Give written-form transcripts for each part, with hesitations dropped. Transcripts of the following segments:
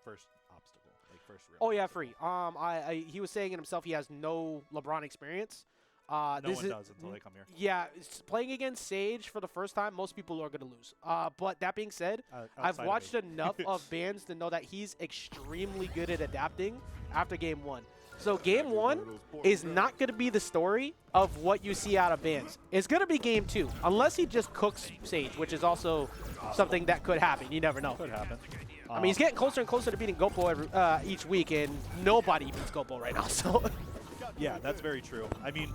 first obstacle, like first real. Oh yeah, free. He was saying it himself. He has no LeBron experience. No one does until they come here. Yeah, playing against Sage for the first time, most people are going to lose. But that being said, I've watched enough of Bhands to know that he's extremely good at adapting after game 1. So game 1 is not going to be the story of what you see out of Bhands. It's going to be game 2, unless he just cooks Sage, which is also something that could happen. You never know. Could happen. I mean, he's getting closer and closer to beating Gopo each week, and nobody beats Gopo right now. So. Yeah, that's very true. I mean,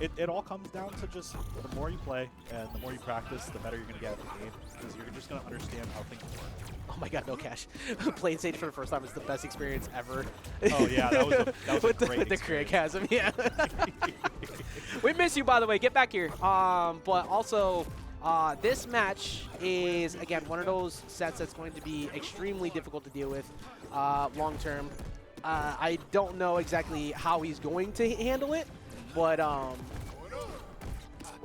it all comes down to just the more you play and the more you practice, the better you're going to get at the game, because you're just going to understand how things work. Oh my god, no cash. Playing Sage for the first time is the best experience ever. Oh yeah, that was a great the Kriakasm, yeah. We miss you, by the way. Get back here. But also, this match is, again, one of those sets that's going to be extremely difficult to deal with long term. I don't know exactly how he's going to handle it, but I'm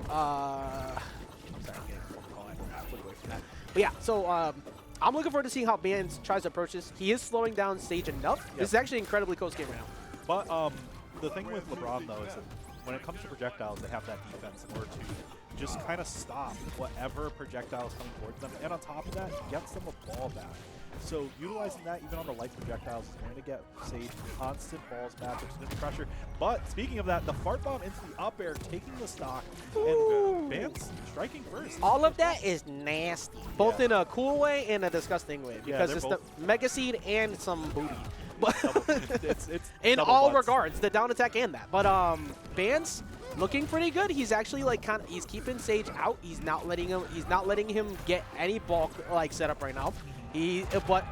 sorry, I'm getting a phone call. I have to look away from that. But yeah, so I'm looking forward to seeing how Bhands tries to approach this. He is slowing down Sage enough. Yep. This is actually an incredibly close game right now. But the thing with LeBron, though, is that when it comes to projectiles, they have that defense in order to just kind of stop whatever projectile is coming towards them. And on top of that, gets them a ball back. So utilizing that even on the light projectiles is going to get Sage constant balls back, which is going to pressure. But speaking of that, the fart bomb into the up air, taking the stock, and Bhands striking first. All of that is nasty, both in a cool way and a disgusting way, because it's the Mega Seed and some booty. But it's in all regards, the down attack and that. But Bhands looking pretty good. He's actually like he's keeping Sage out. He's not letting him get any bulk like setup right now. But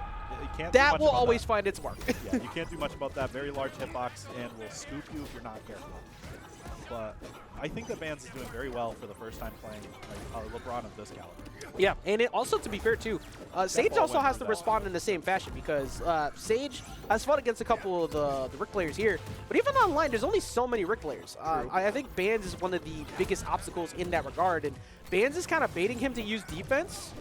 that will always find its mark. Yeah, you can't do much about that. Very large hitbox and will scoop you if you're not careful. But I think that Bhands is doing very well for the first time playing LeBron of this caliber. Yeah, and it also, to be fair too, Sage also has to respond in the same fashion, because Sage has fought against a couple of the Rick players here, but even online, there's only so many Rick players. I think Bhands is one of the biggest obstacles in that regard, and Bhands is kind of baiting him to use defense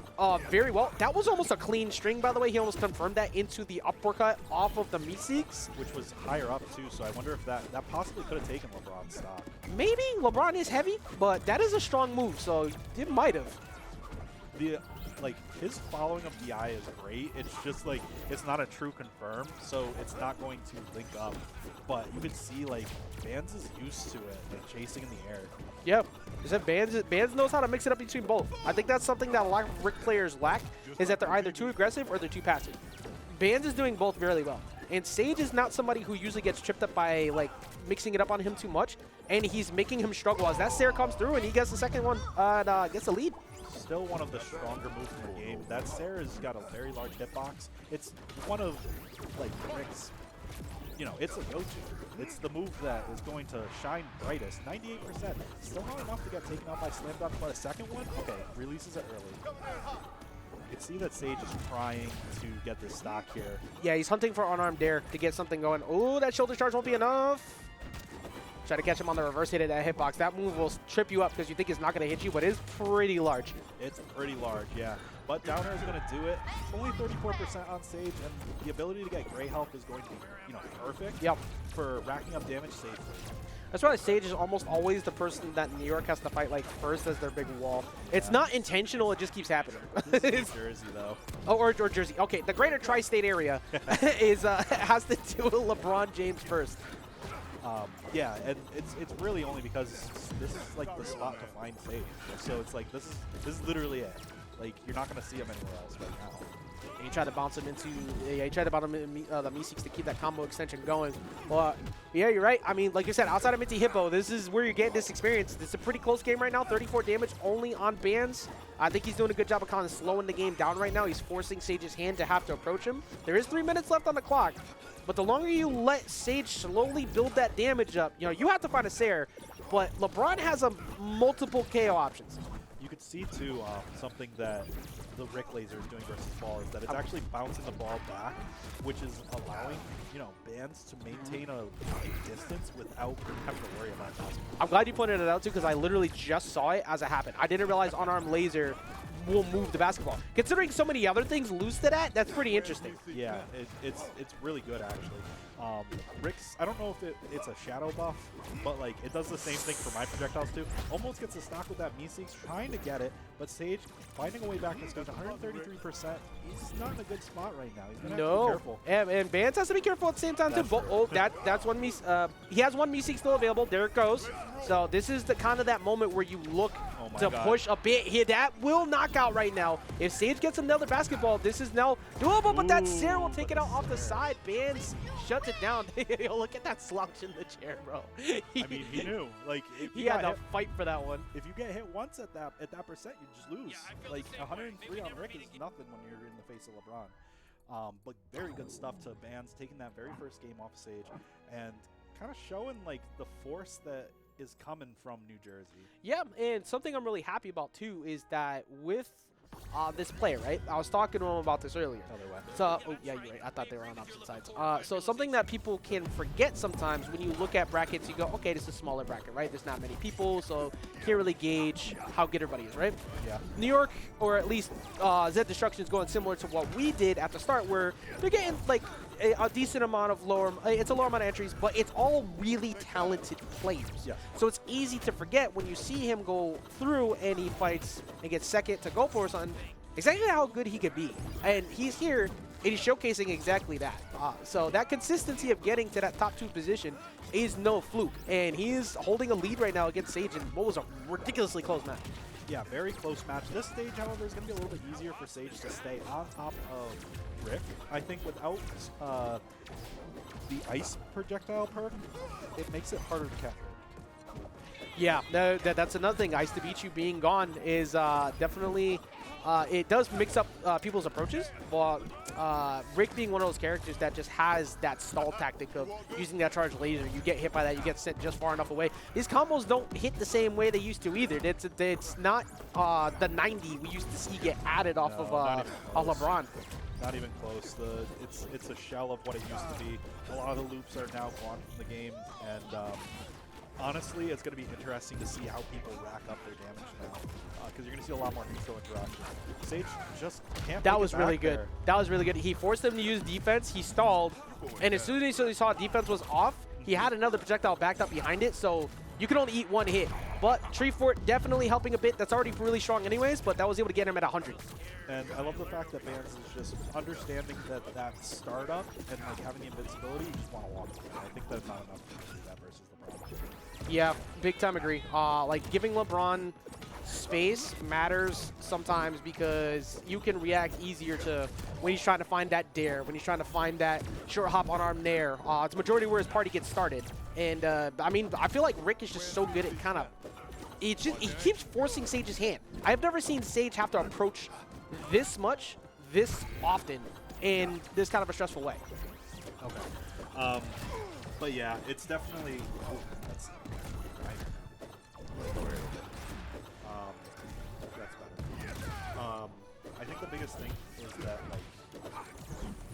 very well. That was almost a clean string, by the way. He almost confirmed that into the uppercut off of the Meeseeks. Which was higher up, too, so I wonder if that possibly could have taken LeBron's stock. Maybe. LeBron is heavy, but that is a strong move, so it might have. His following of DI is great. It's just like, it's not a true confirm, so it's not going to link up. But you can see, like, Bhands is used to it, like chasing in the air. Yep. Bhands knows how to mix it up between both. I think that's something that a lot of Rick players lack, is that they're either too aggressive or they're too passive. Bhands is doing both really well. And Sage is not somebody who usually gets tripped up by, like, mixing it up on him too much. And he's making him struggle as that Sarah comes through and he gets the second one and gets the lead. Still one of the stronger moves in the game. That Sarah's got a very large hitbox. It's one of, like, Rick's, it's a go-to. It's the move that is going to shine brightest. 98%. Still not enough to get taken out by Slam Dunk, but a second one? Okay, releases it early. You can see that Sage is trying to get this stock here. Yeah, he's hunting for unarmed dare to get something going. Oh, that shoulder charge won't be enough. Try to catch him on the reverse hit of that hitbox. That move will trip you up because you think it's not going to hit you, but it's pretty large. It's pretty large, yeah. But down air is going to do it. Only 34% on Sage, and the ability to get gray health is going to be, perfect for racking up damage safely. That's why Sage is almost always the person that New York has to fight like first as their big wall. It's not intentional, it just keeps happening. This is Jersey, though. Oh, or Jersey. Okay, the greater tri-state area has to do with LeBron James first. Yeah, and it's really only because this is like the spot to find Sage. So it's like this is literally it. Like, you're not going to see him anywhere else right now. And he tried to bounce him into, he tried to bounce him in the Meeseeks to keep that combo extension going. But yeah, you're right. I mean, like you said, outside of Minty Hippo, this is where you're getting this experience. It's a pretty close game right now. 34 damage only on Bhands. I think he's doing a good job of kind of slowing the game down right now. He's forcing Sage's hand to have to approach him. There is 3 minutes left on the clock. But the longer you let Sage slowly build that damage up, you have to find a Sarah. But LeBron has multiple KO options. You could see, too, something that the Rick Laser is doing versus Ball is that it's actually bouncing the ball back, which is allowing, Bhands to maintain a distance without having to worry about that. I'm glad you pointed it out, too, because I literally just saw it as it happened. I didn't realize unarmed laser will move the basketball. Considering so many other things lose to that, that's pretty interesting. Yeah, it's really good actually. Rick's, I don't know if it's a shadow buff, but like it does the same thing for my projectiles too. Almost gets a stock with that Meeseeks, trying to get it, but Sage finding a way back to stage 133%. He's not in a good spot right now. He's gonna have to be careful. And Bhands has to be careful at the same time too. Oh, that's one he has one Meeseek still available. There it goes. So this is the kind of that moment where you look to push a bit here. That will knock out right now. If Sage gets another basketball, this is now doable, but that Sarah will take it out off the side. Bhands shuts it down. Yo, look at that slouch in the chair, bro. I mean, he knew. Like, he had to fight for that one. If you get hit once at that percent, you just lose. Like 103 on Rick is nothing when you're in the face of LeBron. But very good stuff to Bhands, taking that very first game off Sage and kind of showing like the force that is coming from New Jersey. Yeah, and something I'm really happy about too is that with this player, right? I was talking to him about this earlier. So, oh, yeah, you're right. I thought they were on opposite sides. So something that people can forget sometimes when you look at brackets, you go, okay, this is a smaller bracket, right? There's not many people, so can't really gauge how good everybody is, right? Yeah. New York, or at least Zed Destruction is going similar to what we did at the start, where they're getting like a decent amount of it's a lower amount of entries, but it's all really talented players. Yeah. So it's easy to forget when you see him go through and he fights and gets second to go for something, exactly how good he could be. And he's here and he's showcasing exactly that. So that consistency of getting to that top 2 position is no fluke. And he is holding a lead right now against Sage in what was a ridiculously close match. Yeah, very close match. This stage, however, is going to be a little bit easier for Sage to stay on top of Rick. I think without the ice projectile perk, it makes it harder to capture. Yeah, that's another thing. Ice to beat you being gone is definitely, it does mix up people's approaches, but Rick being one of those characters that just has that stall tactic of using that charged laser. You get hit by that, you get sent just far enough away. These combos don't hit the same way they used to either. It's not the 90 we used to see get added off of LeBron. Not even close. It's a shell of what it used to be. A lot of the loops are now gone from the game, and honestly, it's going to be interesting to see how people rack up their damage now, because you're going to see a lot more neutral interaction. Sage just can't. That was really good. That was really good. He forced them to use defense. He stalled, and as soon as he saw defense was off, he had another projectile backed up behind it, so you can only eat one hit. But Tree Fort definitely helping a bit. That's already really strong anyways, but that was able to get him at 100. And I love the fact that Bhands is just understanding that startup and like having the invincibility, you just want to walk away. I think that's not enough to do that versus LeBron. Yeah, big time agree. Like giving LeBron space matters sometimes because you can react easier to when he's trying to find that dare, when he's trying to find that short hop on arm nair. It's majority where his party gets started. And I mean, I feel like Rick is just so good at kind of, he keeps forcing Sage's hand. I've never seen Sage have to approach this much, this often, in this kind of a stressful way. Okay. But yeah, it's definitely, that's right. That's better. I think the biggest thing is that, like,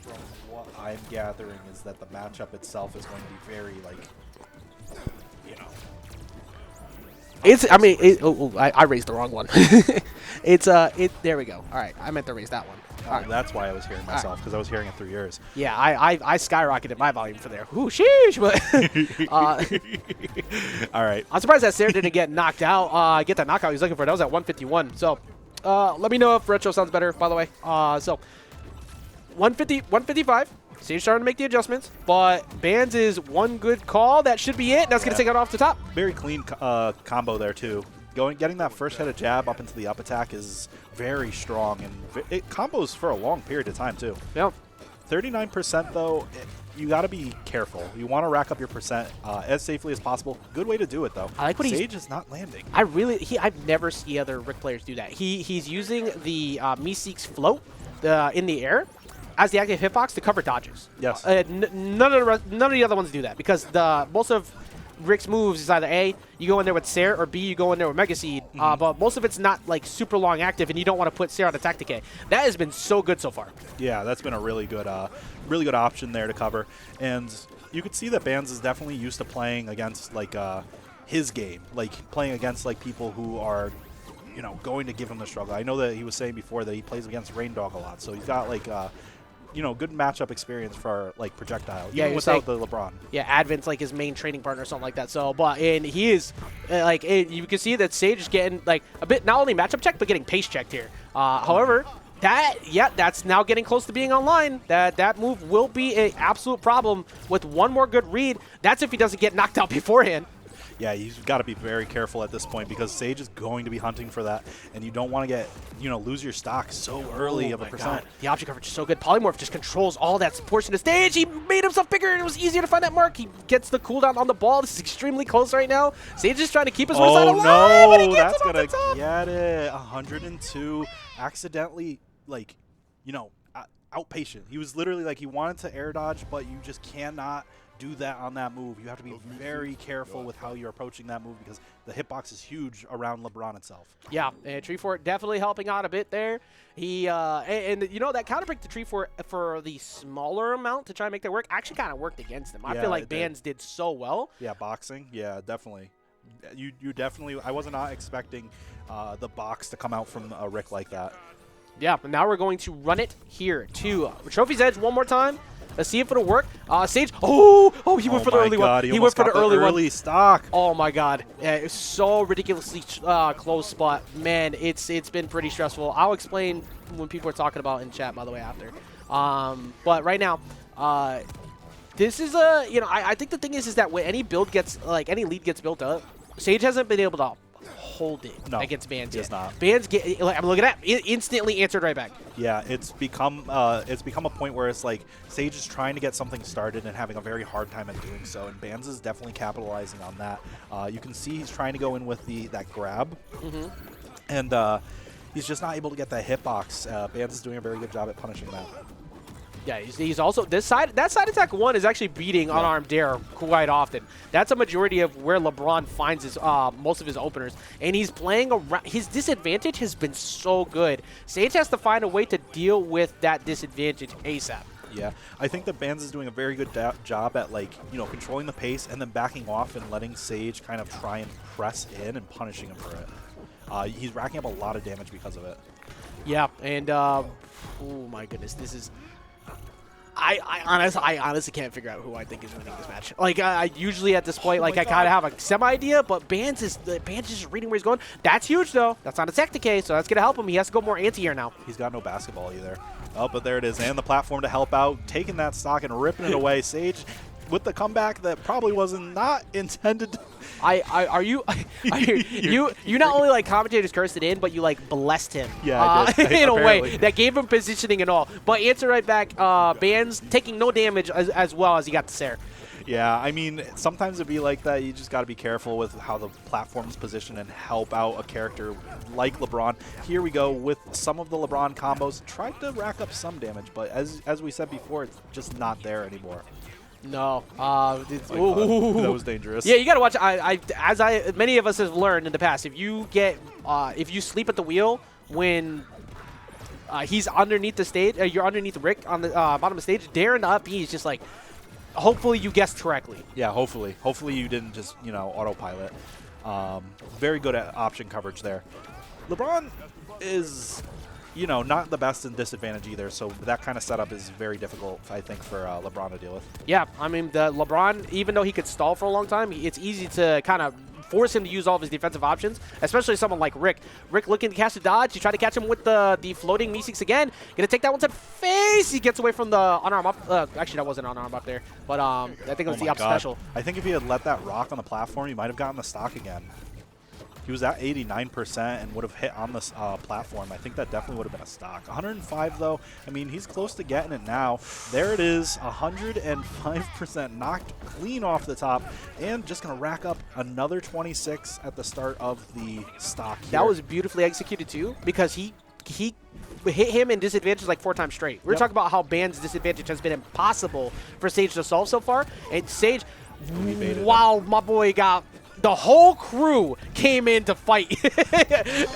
from what I'm gathering, is that the matchup itself is going to be very, like, you know. I mean, I raised the wrong one. There we go. All right, I meant to raise that one. Right. That's why I was hearing myself, because I was hearing it through yours. Yeah, I skyrocketed my volume for there. Ooh, sheesh. But, all right. I'm surprised that Sarah didn't get knocked out. Get that knockout he was looking for. That was at 151. So let me know if retro sounds better, by the way. So 155. Sage starting to make the adjustments, but Bhands is one good call. That should be it. That's going to take it off the top. Very clean combo there, too. Getting that first head of jab up into the up attack is very strong, and it combos for a long period of time, too. Yeah. 39%, though, you got to be careful. You want to rack up your percent as safely as possible. Good way to do it, though. I like what Sage is not landing. I've never seen other Rick players do that. He's using the Meeseeks float in the air as the active hitbox to cover dodges. Yes. None of the other ones do that because most of Rick's moves is either A, you go in there with Sarah, or B, you go in there with Mega Seed. But most of it's not like super long active, and you don't want to put Sarah on attack decay. That has been so good so far. Yeah, that's been a really good option there to cover. And you could see that Bhands is definitely used to playing against like his game, like playing against like people who are, you know, going to give him the struggle. I know that he was saying before that he plays against Rain Dog a lot, so he's got like you know, good matchup experience for like projectile, even without the LeBron. Yeah, Advent's like his main training partner or something like that. So, and he is like you can see that Sage is getting like a bit not only matchup checked but getting pace checked here. However, that's now getting close to being online. That move will be an absolute problem with one more good read. That's if he doesn't get knocked out beforehand. Yeah, you've got to be very careful at this point because Sage is going to be hunting for that, and you don't want to get, you know, lose your stock so early of a percent. The object coverage is so good. Polymorph just controls all that portion of stage. He made himself bigger, and it was easier to find that mark. He gets the cooldown on the ball. This is extremely close right now. Sage is trying to keep his wrist alive. Oh, no, that's going to get it. 102, accidentally, like, you know, outpatient. He was literally like, he wanted to air dodge, but you just cannot do that on that move. You have to be very careful with how you're approaching that move because the hitbox is huge around LeBron itself. Yeah, and Treefort definitely helping out a bit there. He and you know that counterpick to Treefort for the smaller amount to try and make that work actually kind of worked against him. I feel like Bhands did so well. Yeah, boxing. Yeah, definitely. You definitely. I was not expecting the box to come out from a Rick like that. Yeah, but now we're going to run it here to Trophy's Edge one more time. Let's see if it'll work. Sage. Oh, he went for the early one. He went for the early stock. Oh my God. Yeah, it's so ridiculously close spot. Man, it's been pretty stressful. I'll explain when people are talking about in chat, by the way, after. But right now, this is you know, I think the thing is that when any build gets any lead gets built up, Sage hasn't been able to hold it against Bhands yet. Not. Bhands get I'm looking at instantly answered right back. Yeah, it's become a point where it's like Sage is trying to get something started and having a very hard time at doing so, and Bhands is definitely capitalizing on that. You can see he's trying to go in with that grab, and he's just not able to get that hitbox. Bhands is doing a very good job at punishing that. Yeah, he's also that side attack one is actually beating unarmed dare quite often. That's a majority of where LeBron finds his most of his openers, and he's playing around. His disadvantage has been so good. Sage has to find a way to deal with that disadvantage ASAP. Yeah, I think that Bhands is doing a very good job at controlling the pace and then backing off and letting Sage kind of try and press in and punishing him for it. He's racking up a lot of damage because of it. Yeah, and oh my goodness, this is. I honestly can't figure out who I think is winning this match. Like, I usually at this point, I kind of have a semi-idea, but Bhands is just reading where he's going. That's huge, though. That's not a tech decay, so that's going to help him. He has to go more anti-air now. He's got no basketball either. Oh, but there it is. And the platform to help out, taking that stock and ripping it away. Sage with the comeback that probably wasn't not intended. You not only commentators cursed it in, but you blessed him. Yeah, I did. In a way that gave him positioning and all. But answer right back. Bhands taking no damage as well as he got the Sair. Yeah, I mean, sometimes it'd be like that. You just got to be careful with how the platform's positioned and help out a character like LeBron. Here we go with some of the LeBron combos. Tried to rack up some damage, but as we said before, it's just not there anymore. No, that was dangerous. Yeah, you gotta watch. As many of us have learned in the past, if you sleep at the wheel when he's underneath the stage, you're underneath Rick on the bottom of the stage. Daring to up B is just hopefully you guessed correctly. Yeah, hopefully you didn't just autopilot. Very good at option coverage there. LeBron is. Not the best in disadvantage either, so that kind of setup is very difficult, I think, for LeBron to deal with. Yeah, I mean, the LeBron, even though he could stall for a long time, it's easy to kind of force him to use all of his defensive options, especially someone like Rick. Rick looking to catch a dodge. You try to catch him with the floating Meeseeks again. Gonna take that one to the face. He gets away from the unarmed up. Actually, that wasn't unarmed up there, but I think it was the up special. I think if he had let that rock on the platform, he might have gotten the stock again. He was at 89% and would have hit on this platform. I think that definitely would have been a stock. 105, though, I mean, he's close to getting it now. There it is, 105% knocked clean off the top, and just going to rack up another 26 at the start of the stock here. That was beautifully executed, too, because he hit him in disadvantage 4 times straight. We were talking about how Bhands' disadvantage has been impossible for Sage to solve so far, and Sage, wow, my boy got The whole crew came in to fight.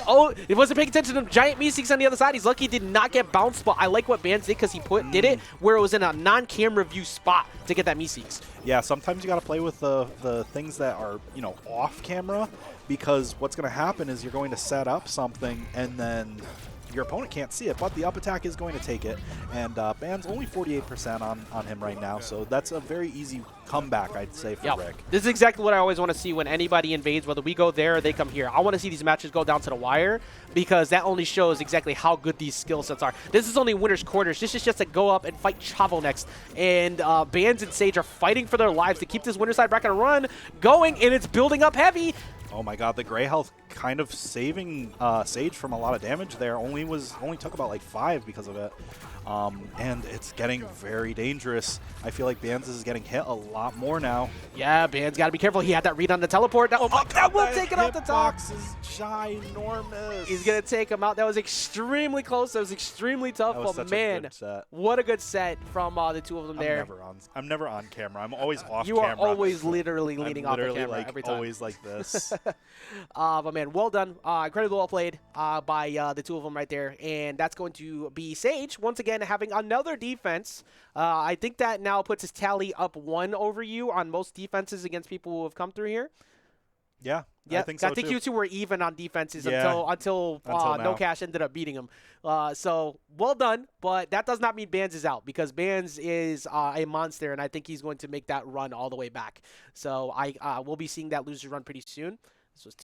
Oh, it wasn't paying attention to giant Meeseeks on the other side. He's lucky he did not get bounced, but I like what Bhands did because he did it where it was in a non-camera view spot to get that Meeseeks. Yeah, sometimes you got to play with the things that are, you know, off camera, because what's going to happen is you're going to set up something and then your opponent can't see it, but the up attack is going to take it. And Bhands only 48% on him right now, so that's a very easy comeback, I'd say, for Rick. This is exactly what I always want to see when anybody invades, whether we go there or they come here. I want to see these matches go down to the wire because that only shows exactly how good these skill sets are. This is only winner's quarters. This is just to go up and fight Chavo next. And Bhands and Sage are fighting for their lives to keep this winner side bracket run going, and it's building up heavy. Oh my god, the gray health kind of saving Sage from a lot of damage there. Only took about like 5 because of it. And it's getting very dangerous. I feel like Bhands is getting hit a lot more now. Yeah, Bhands got to be careful. He had that read on the teleport. That, that will take it off the top. Box is ginormous. He's going to take him out. That was extremely close. That was extremely tough. That was but such man, a good set. What a good set from the two of them there. I'm never on camera. I'm always off you camera. You are always literally leaning off the camera like, every time. always like this. But man, well done. Incredibly well played by the two of them right there. And that's going to be Sage, once again, having another defense. I think that now puts his tally up 1 over you on most defenses against people who have come through here. Yeah, I think so I think too. you two were even on defenses Yeah, until No Cash ended up beating him. So well done, but that does not mean Bhands is out because Bhands is a monster, and I think he's going to make that run all the way back. So we'll be seeing that loser run pretty soon. This was